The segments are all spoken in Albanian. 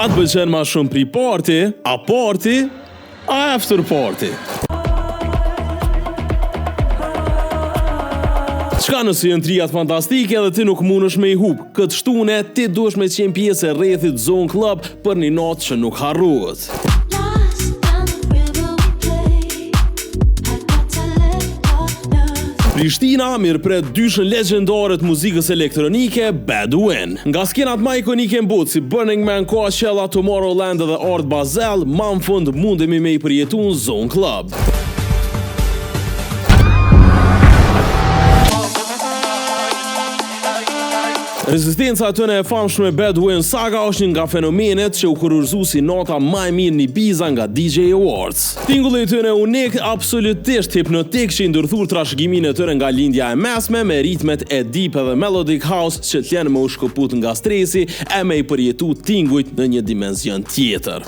A të pëlqen ma shumë pre-party, a party, a after party? Qka nëse jënë trijat fantastike dhe ti nuk mundesh me i hub? Këtë shtune ti duhesh me qenë pjesë e rrethit Zone Club për një natë që nuk harrohet. Prishtina mirëpret dyshën legjendare të muzikës elektronike Bad Win. Nga skenat më ikonike në botë si Burning Man, Coachella, Tomorrowland dhe Art Basel, ma në fund mundemi me i përjetun Zone Club. Rezistenca e tyre e famshme Bad Win Saga është një nga fenomenet që u kurorzu si nota më e mirë në Ibiza nga DJ Awards. Tingulli i tyre unik, absolutisht hipnotik, që i ndërthur trashëgimin e tyre nga lindja e mesme me ritmet e deep edhe melodic house që t'len me u shkëput nga stresi e me i përjetu tingujt në një dimension tjetër.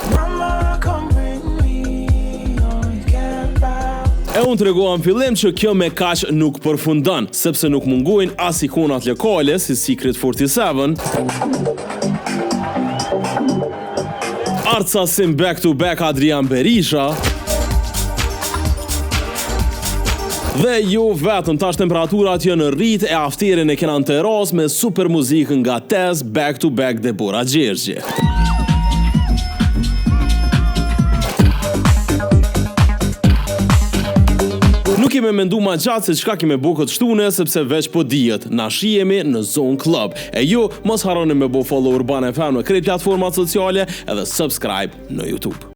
E unë të regoha në fillim që kjo me kaq nuk përfundan, sepse nuk mungojnë as ikonat lokale si Secret 47, artësa si back to back Adrian Berisha, dhe jo vetëm, tash temperaturat janë në rrit e afterin e kena në teras me super muzikën nga Tez, back to back Debora Gjergje. Nuk kemi mendu ma gjatë se qka kemi bo këtë shtune, sepse veç po dijet, na shihemi në Zone Club. E ju, mos harroni me bo follow Urban FM në krejt platformat sociale edhe subscribe në YouTube.